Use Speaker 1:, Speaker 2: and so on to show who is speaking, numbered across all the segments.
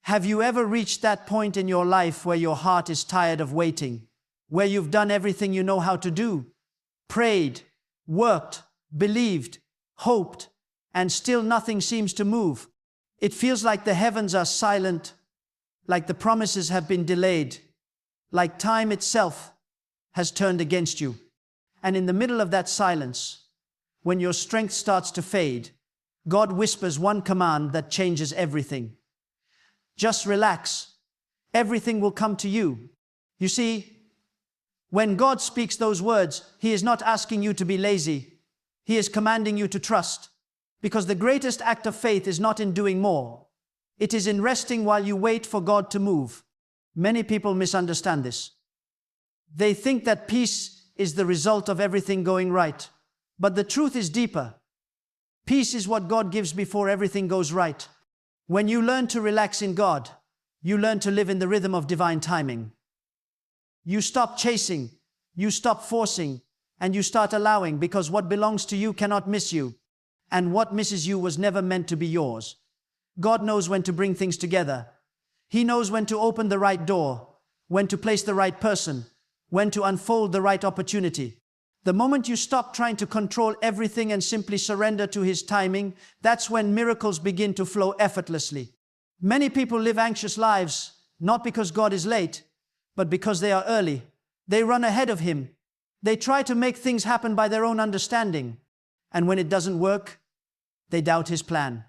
Speaker 1: Have you ever reached that point in your life where your heart is tired of waiting, where you've done everything you know how to do, prayed, worked, believed, hoped, and still nothing seems to move? It feels like the heavens are silent, like the promises have been delayed, like time itself has turned against you. And in the middle of that silence, when your strength starts to fade, God whispers one command that changes everything. Just relax. Everything will come to you. You see, when God speaks those words, He is not asking you to be lazy. He is commanding you to trust. Because the greatest act of faith is not in doing more. It is in resting while you wait for God to move. Many people misunderstand this. They think that peace is the result of everything going right. But the truth is deeper. Peace is what God gives before everything goes right. When you learn to relax in God, you learn to live in the rhythm of divine timing. You stop chasing, you stop forcing, and you start allowing, because what belongs to you cannot miss you. And what misses you was never meant to be yours. God knows when to bring things together. He knows when to open the right door, when to place the right person, when to unfold the right opportunity. The moment you stop trying to control everything and simply surrender to His timing, that's when miracles begin to flow effortlessly. Many people live anxious lives, not because God is late, but because they are early. They run ahead of Him. They try to make things happen by their own understanding. And when it doesn't work, they doubt His plan.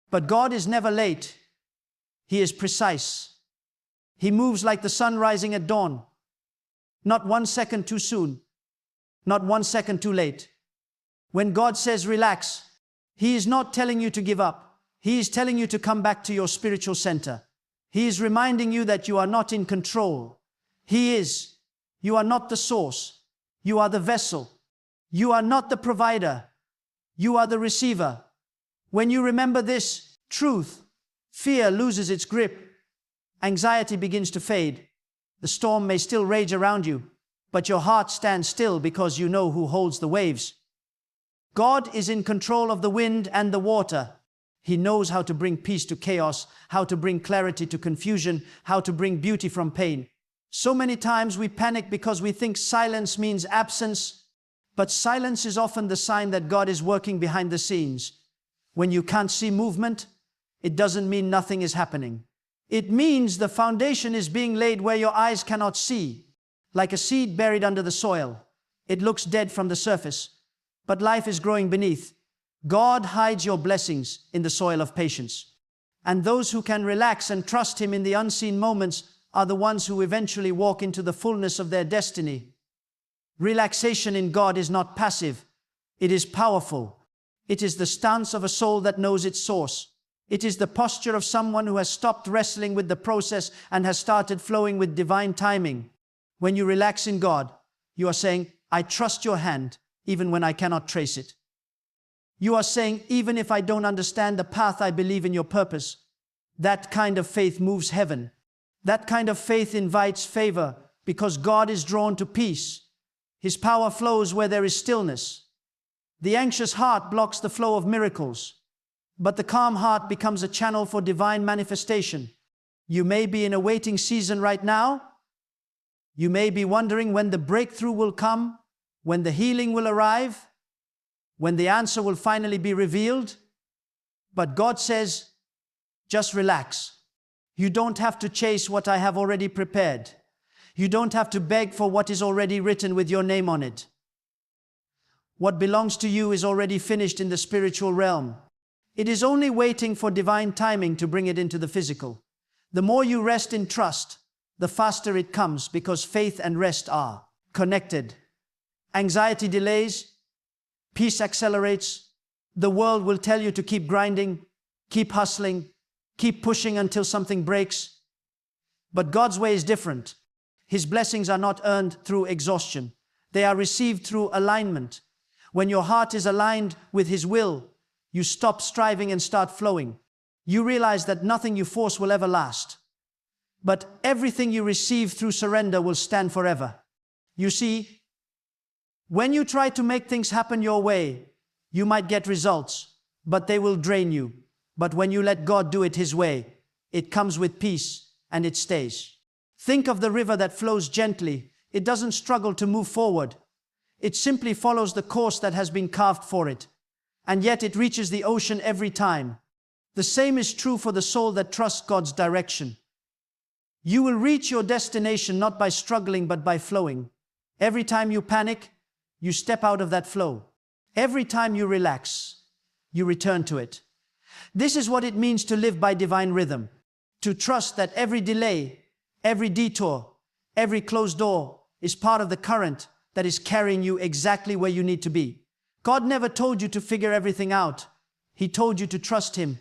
Speaker 1: But God is never late. He is precise. He moves like the sun rising at dawn. Not 1 second too soon. Not 1 second too late. When God says relax, He is not telling you to give up. He is telling you to come back to your spiritual center. He is reminding you that you are not in control. He is. You are not the source. You are the vessel. You are not the provider. You are the receiver. When you remember this truth, fear loses its grip. Anxiety begins to fade. The storm may still rage around you, but your heart stands still because you know who holds the waves. God is in control of the wind and the water. He knows how to bring peace to chaos, how to bring clarity to confusion, how to bring beauty from pain. So many times we panic because we think silence means absence, but silence is often the sign that God is working behind the scenes. When you can't see movement, it doesn't mean nothing is happening. It means the foundation is being laid where your eyes cannot see. Like a seed buried under the soil. It looks dead from the surface, but life is growing beneath. God hides your blessings in the soil of patience. And those who can relax and trust Him in the unseen moments are the ones who eventually walk into the fullness of their destiny. Relaxation in God is not passive. It is powerful. It is the stance of a soul that knows its source. It is the posture of someone who has stopped wrestling with the process and has started flowing with divine timing. When you relax in God, you are saying, I trust your hand, even when I cannot trace it. You are saying, even if I don't understand the path, I believe in your purpose. That kind of faith moves heaven. That kind of faith invites favor because God is drawn to peace. His power flows where there is stillness. The anxious heart blocks the flow of miracles, but the calm heart becomes a channel for divine manifestation. You may be in a waiting season right now. You may be wondering when the breakthrough will come, when the healing will arrive, when the answer will finally be revealed. But God says, just relax. You don't have to chase what I have already prepared. You don't have to beg for what is already written with your name on it. What belongs to you is already finished in the spiritual realm. It is only waiting for divine timing to bring it into the physical. The more you rest in trust, the faster it comes, because faith and rest are connected. Anxiety delays, peace accelerates. The world will tell you to keep grinding, keep hustling, keep pushing until something breaks. But God's way is different. His blessings are not earned through exhaustion. They are received through alignment. When your heart is aligned with His will, you stop striving and start flowing. You realize that nothing you force will ever last. But everything you receive through surrender will stand forever. You see, when you try to make things happen your way, you might get results, but they will drain you. But when you let God do it His way, It comes with peace, and it stays. Think of the river that flows gently. It doesn't struggle to move forward. It simply follows the course that has been carved for it. And yet it reaches the ocean every time. The same is true for the soul that trusts God's direction. You will reach your destination not by struggling but by flowing. Every time you panic, you step out of that flow. Every time you relax, you return to it. This is what it means to live by divine rhythm. To trust that every delay, every detour, every closed door is part of the current that is carrying you exactly where you need to be. God never told you to figure everything out. He told you to trust Him.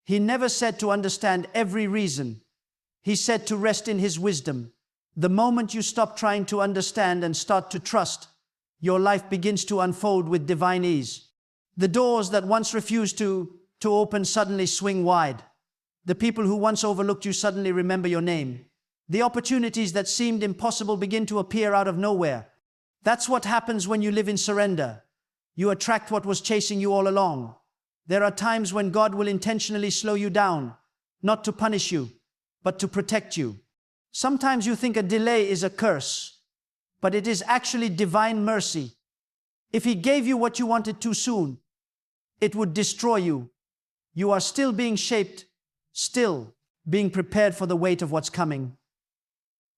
Speaker 1: He never said to understand every reason. He said to rest in His wisdom. The moment you stop trying to understand and start to trust, your life begins to unfold with divine ease. The doors that once refused to open suddenly swing wide. The people who once overlooked you suddenly remember your name. The opportunities that seemed impossible begin to appear out of nowhere. That's what happens when you live in surrender. You attract what was chasing you all along. There are times when God will intentionally slow you down, not to punish you, but to protect you. Sometimes you think a delay is a curse, but it is actually divine mercy. If He gave you what you wanted too soon, it would destroy you. You are still being shaped, still being prepared for the weight of what's coming.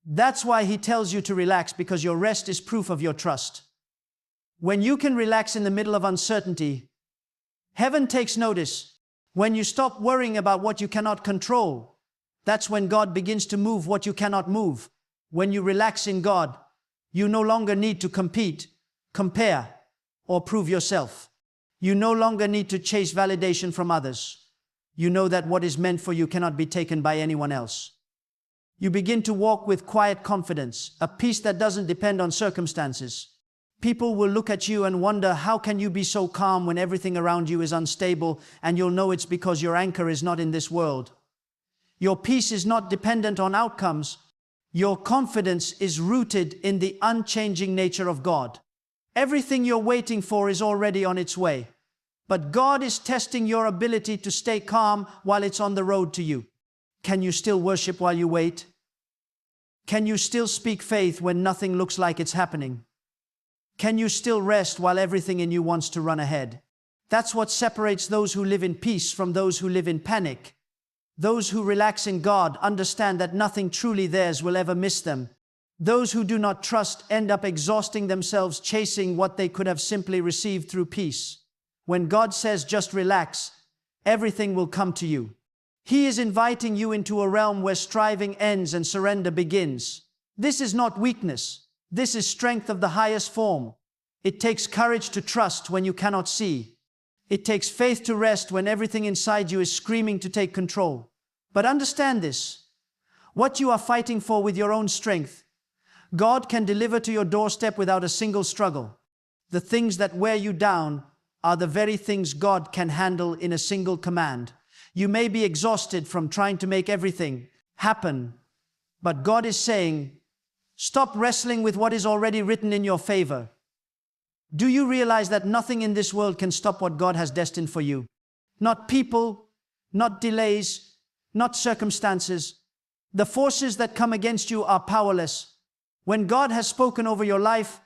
Speaker 1: That's why He tells you to relax, because your rest is proof of your trust. When you can relax in the middle of uncertainty, heaven takes notice. When you stop worrying about what you cannot control, that's when God begins to move what you cannot move. When you relax in God, you no longer need to compete, compare, or prove yourself. You no longer need to chase validation from others. You know that what is meant for you cannot be taken by anyone else. You begin to walk with quiet confidence, a peace that doesn't depend on circumstances. People will look at you and wonder, how can you be so calm when everything around you is unstable? And you'll know it's because your anchor is not in this world. Your peace is not dependent on outcomes. Your confidence is rooted in the unchanging nature of God. Everything you're waiting for is already on its way. But God is testing your ability to stay calm while it's on the road to you. Can you still worship while you wait? Can you still speak faith when nothing looks like it's happening? Can you still rest while everything in you wants to run ahead? That's what separates those who live in peace from those who live in panic. Those who relax in God understand that nothing truly theirs will ever miss them. Those who do not trust end up exhausting themselves chasing what they could have simply received through peace. When God says just relax, everything will come to you. He is inviting you into a realm where striving ends and surrender begins. This is not weakness. This is strength of the highest form. It takes courage to trust when you cannot see. It takes faith to rest when everything inside you is screaming to take control. But understand this: what you are fighting for with your own strength, God can deliver to your doorstep without a single struggle. The things that wear you down are the very things God can handle in a single command. You may be exhausted from trying to make everything happen, but God is saying, stop wrestling with what is already written in your favor. Do you realize that nothing in this world can stop what God has destined for you? Not people, not delays, not circumstances. The forces that come against you are powerless. When God has spoken over your life,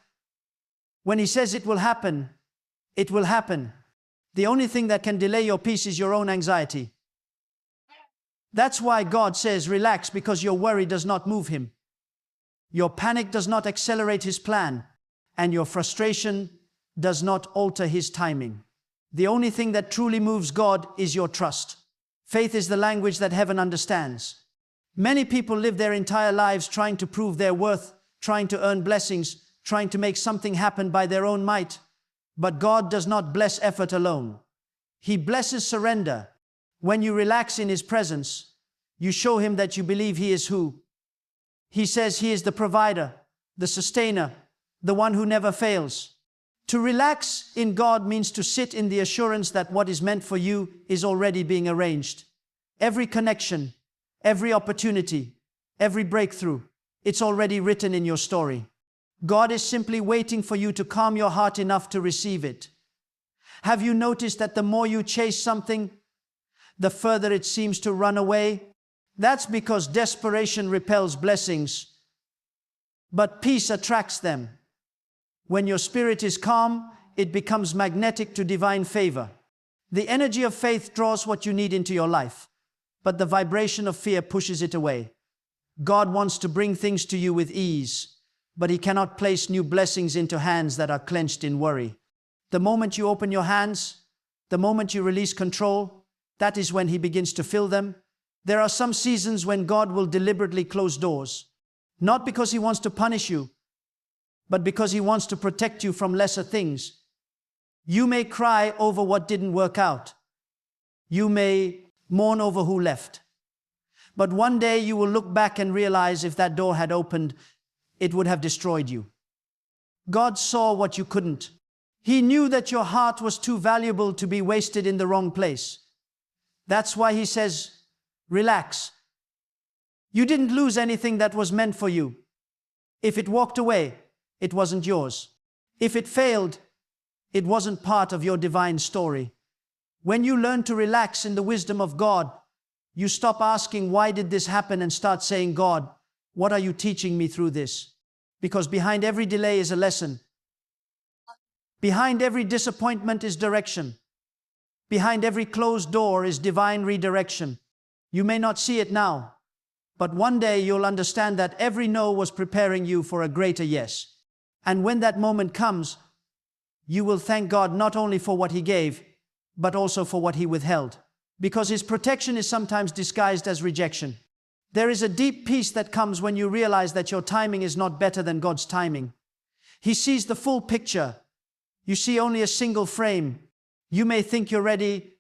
Speaker 1: when He says it will happen, it will happen. The only thing that can delay your peace is your own anxiety. That's why God says relax, because your worry does not move Him. Your panic does not accelerate His plan, and your frustration does not alter His timing. The only thing that truly moves God is your trust. Faith is the language that heaven understands. Many people live their entire lives trying to prove their worth, trying to earn blessings, trying to make something happen by their own might. But God does not bless effort alone. He blesses surrender. When you relax in His presence, you show Him that you believe He is who? He says He is the provider, the sustainer, the one who never fails. To relax in God means to sit in the assurance that what is meant for you is already being arranged. Every connection, every opportunity, every breakthrough, it's already written in your story. God is simply waiting for you to calm your heart enough to receive it. Have you noticed that the more you chase something, the further it seems to run away? That's because desperation repels blessings, but peace attracts them. When your spirit is calm, it becomes magnetic to divine favor. The energy of faith draws what you need into your life, but the vibration of fear pushes it away. God wants to bring things to you with ease, but He cannot place new blessings into hands that are clenched in worry. The moment you open your hands, the moment you release control, that is when He begins to fill them. There are some seasons when God will deliberately close doors, not because He wants to punish you, but because He wants to protect you from lesser things. You may cry over what didn't work out. You may mourn over who left. But one day you will look back and realize if that door had opened, it would have destroyed you. God saw what you couldn't. He knew that your heart was too valuable to be wasted in the wrong place. That's why He says, relax. You didn't lose anything that was meant for you. If it walked away, it wasn't yours. If it failed, it wasn't part of your divine story. When you learn to relax in the wisdom of God, you stop asking, why did this happen, and start saying, God, what are you teaching me through this? Because behind every delay is a lesson. Behind every disappointment is direction. Behind every closed door is divine redirection. You may not see it now, but one day you'll understand that every no was preparing you for a greater yes. And when that moment comes, you will thank God not only for what He gave, but also for what He withheld. Because His protection is sometimes disguised as rejection. There is a deep peace that comes when you realize that your timing is not better than God's timing. He sees the full picture. You see only a single frame. You may think you're ready,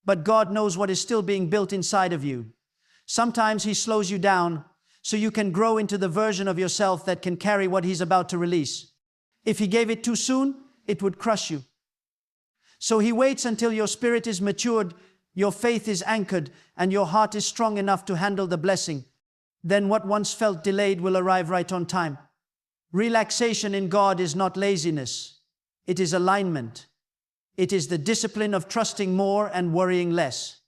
Speaker 1: but God knows what is still being built inside of you. Sometimes He slows you down so you can grow into the version of yourself that can carry what He's about to release. If He gave it too soon, it would crush you. So He waits until your spirit is matured, your faith is anchored, and your heart is strong enough to handle the blessing. Then what once felt delayed will arrive right on time. Relaxation in God is not laziness. It is alignment. It is the discipline of trusting more and worrying less.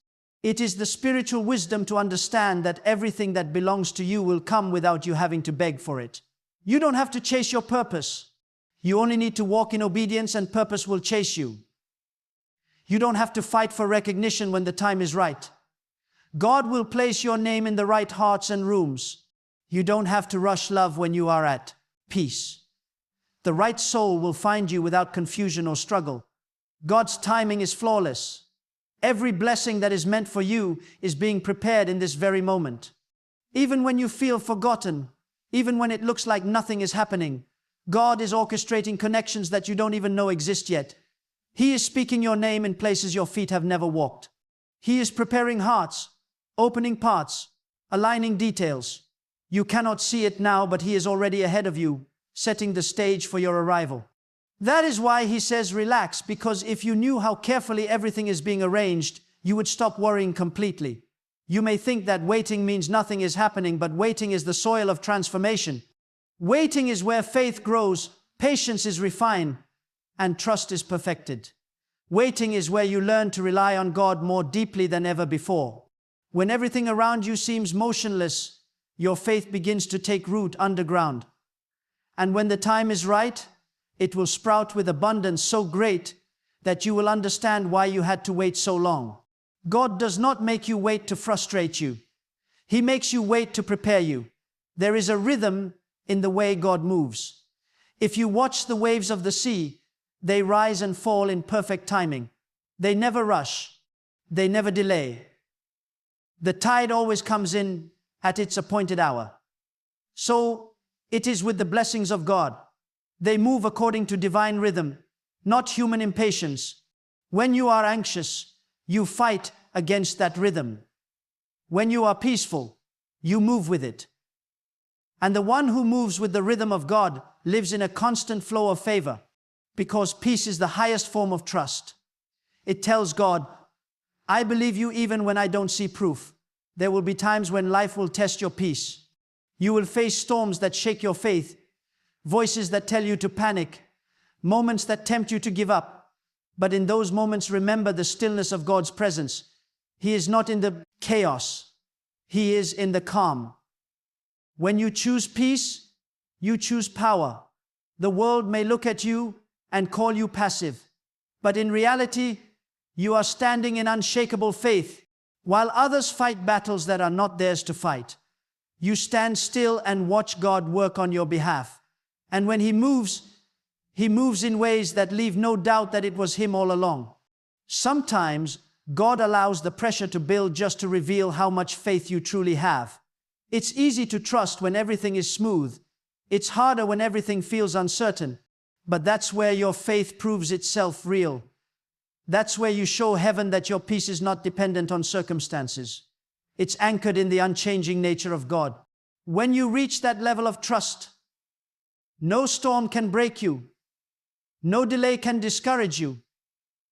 Speaker 1: It is the spiritual wisdom to understand that everything that belongs to you will come without you having to beg for it. You don't have to chase your purpose. You only need to walk in obedience, and purpose will chase you. You don't have to fight for recognition when the time is right. God will place your name in the right hearts and rooms. You don't have to rush love when you are at peace. The right soul will find you without confusion or struggle. God's timing is flawless. Every blessing that is meant for you is being prepared in this very moment. Even when you feel forgotten, even when it looks like nothing is happening, God is orchestrating connections that you don't even know exist yet. He is speaking your name in places your feet have never walked. He is preparing hearts, opening paths, aligning details. You cannot see it now, but He is already ahead of you, setting the stage for your arrival. That is why He says relax, because if you knew how carefully everything is being arranged, you would stop worrying completely. You may think that waiting means nothing is happening, but waiting is the soil of transformation. Waiting is where faith grows, patience is refined, and trust is perfected. Waiting is where you learn to rely on God more deeply than ever before. When everything around you seems motionless, your faith begins to take root underground. And when the time is right, it will sprout with abundance so great that you will understand why you had to wait so long. God does not make you wait to frustrate you. He makes you wait to prepare you. There is a rhythm in the way God moves. If you watch the waves of the sea, they rise and fall in perfect timing. They never rush. They never delay. The tide always comes in at its appointed hour. So it is with the blessings of God. They move according to divine rhythm, not human impatience. When you are anxious, you fight against that rhythm. When you are peaceful, you move with it. And the one who moves with the rhythm of God lives in a constant flow of favor, because peace is the highest form of trust. It tells God, I believe you even when I don't see proof. There will be times when life will test your peace. You will face storms that shake your faith, voices that tell you to panic, moments that tempt you to give up. But in those moments, remember the stillness of God's presence. He is not in the chaos. He is in the calm. When you choose peace, you choose power. The world may look at you and call you passive, but in reality, you are standing in unshakable faith. While others fight battles that are not theirs to fight, you stand still and watch God work on your behalf. And when He moves in ways that leave no doubt that it was Him all along. Sometimes God allows the pressure to build just to reveal how much faith you truly have. It's easy to trust when everything is smooth. It's harder when everything feels uncertain. But that's where your faith proves itself real. That's where you show heaven that your peace is not dependent on circumstances. It's anchored in the unchanging nature of God. When you reach that level of trust, no storm can break you, no delay can discourage you,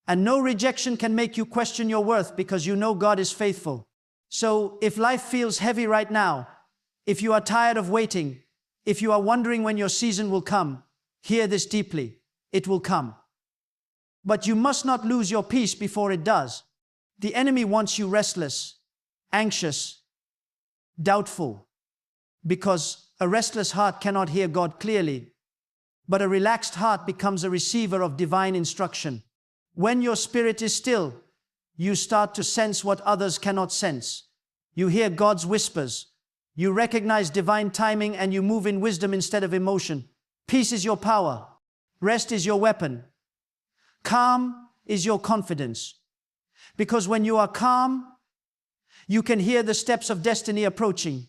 Speaker 1: and no rejection can make you question your worth because you know God is faithful. So if life feels heavy right now, if you are tired of waiting, if you are wondering when your season will come, hear this deeply. It will come. But you must not lose your peace before it does. The enemy wants you restless, anxious, doubtful, because a restless heart cannot hear God clearly, but a relaxed heart becomes a receiver of divine instruction. When your spirit is still, you start to sense what others cannot sense. You hear God's whispers. You recognize divine timing and you move in wisdom instead of emotion. Peace is your power. Rest is your weapon. Calm is your confidence. Because when you are calm, you can hear the steps of destiny approaching.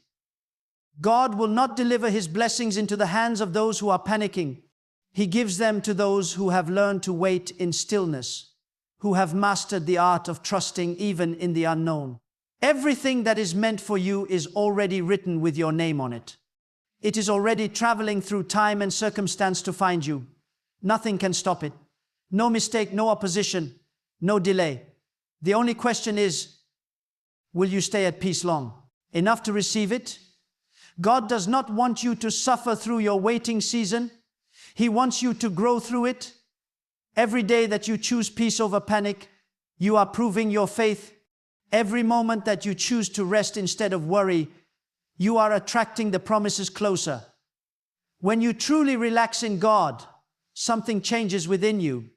Speaker 1: God will not deliver His blessings into the hands of those who are panicking. He gives them to those who have learned to wait in stillness, who have mastered the art of trusting even in the unknown. Everything that is meant for you is already written with your name on it. It is already traveling through time and circumstance to find you. Nothing can stop it. No mistake, no opposition, no delay. The only question is, will you stay at peace long enough to receive it? God does not want you to suffer through your waiting season. He wants you to grow through it. Every day that you choose peace over panic, you are proving your faith. Every moment that you choose to rest instead of worry, you are attracting the promises closer. When you truly relax in God, something changes within you.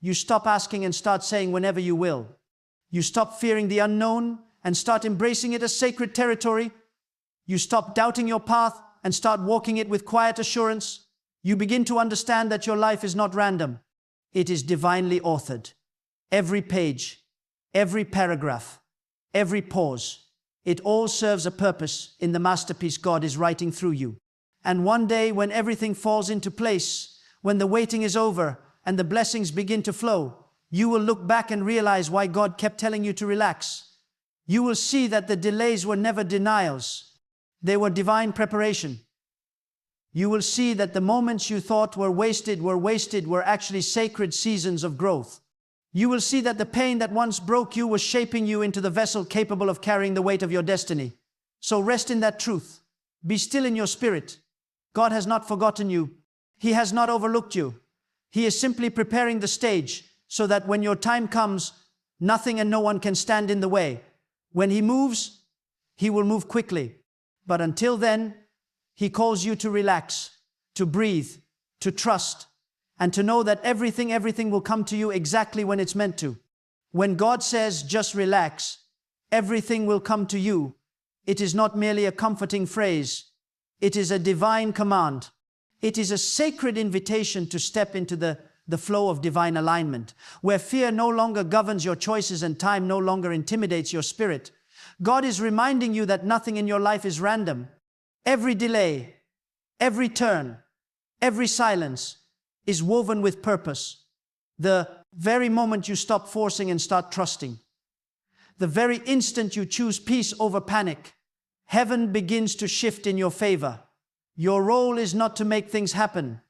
Speaker 1: You stop asking and start saying whenever you will. You stop fearing the unknown and start embracing it as sacred territory. You stop doubting your path and start walking it with quiet assurance. You begin to understand that your life is not random. It is divinely authored. Every page, every paragraph, every pause, it all serves a purpose in the masterpiece God is writing through you. And one day when everything falls into place, when the waiting is over and the blessings begin to flow, you will look back and realize why God kept telling you to relax. You will see that the delays were never denials. They were divine preparation. You will see that the moments you thought were wasted were actually sacred seasons of growth. You will see that the pain that once broke you was shaping you into the vessel capable of carrying the weight of your destiny. So rest in that truth. Be still in your spirit. God has not forgotten you. He has not overlooked you. He is simply preparing the stage so that when your time comes, nothing and no one can stand in the way. When He moves, He will move quickly. But until then, He calls you to relax, to breathe, to trust, and to know that everything will come to you exactly when it's meant to. When God says, just relax, everything will come to you, it is not merely a comforting phrase. It is a divine command. It is a sacred invitation to step into the flow of divine alignment, where fear no longer governs your choices and time no longer intimidates your spirit. God is reminding you that nothing in your life is random. Every delay, every turn, every silence is woven with purpose. The very moment you stop forcing and start trusting, the very instant you choose peace over panic, heaven begins to shift in your favor. Your role is not to make things happen.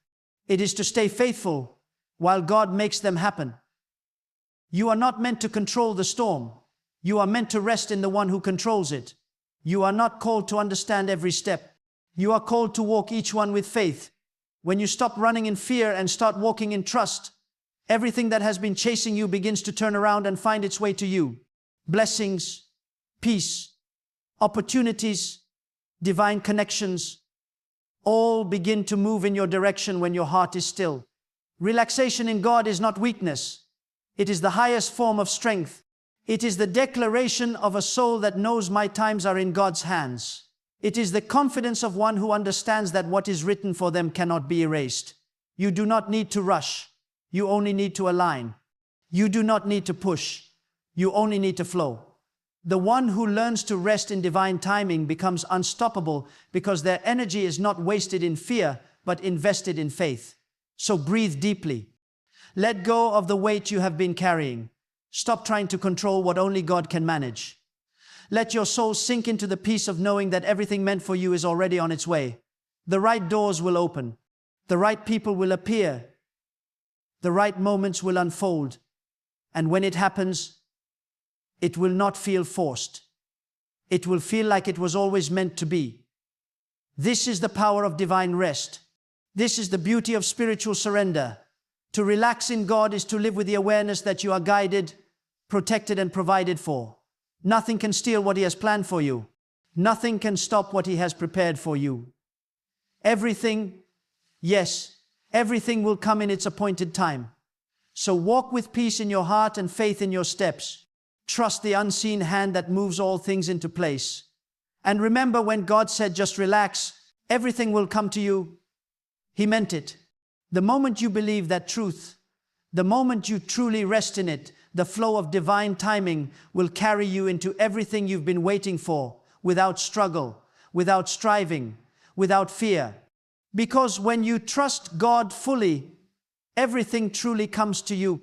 Speaker 1: It is to stay faithful while God makes them happen. You are not meant to control the storm. You are meant to rest in the one who controls it. You are not called to understand every step. You are called to walk each one with faith. When you stop running in fear and start walking in trust, everything that has been chasing you begins to turn around and find its way to you. Blessings, peace, opportunities, divine connections, all begin to move in your direction when your heart is still. Relaxation in God is not weakness. It is the highest form of strength. It is the declaration of a soul that knows my times are in God's hands. It is the confidence of one who understands that what is written for them cannot be erased. You do not need to rush. You only need to align. You do not need to push. You only need to flow. The one who learns to rest in divine timing becomes unstoppable because their energy is not wasted in fear, but invested in faith. So breathe deeply. Let go of the weight you have been carrying. Stop trying to control what only God can manage. Let your soul sink into the peace of knowing that everything meant for you is already on its way. The right doors will open. The right people will appear. The right moments will unfold. And when it happens, it will not feel forced. It will feel like it was always meant to be. This is the power of divine rest. This is the beauty of spiritual surrender. To relax in God is to live with the awareness that you are guided, protected, and provided for. Nothing can steal what He has planned for you. Nothing can stop what He has prepared for you. Everything, yes, everything will come in its appointed time. So walk with peace in your heart and faith in your steps. Trust the unseen hand that moves all things into place. And remember, when God said, just relax, everything will come to you, He meant it. The moment you believe that truth, the moment you truly rest in it, the flow of divine timing will carry you into everything you've been waiting for, without struggle, without striving, without fear. Because when you trust God fully, everything truly comes to you.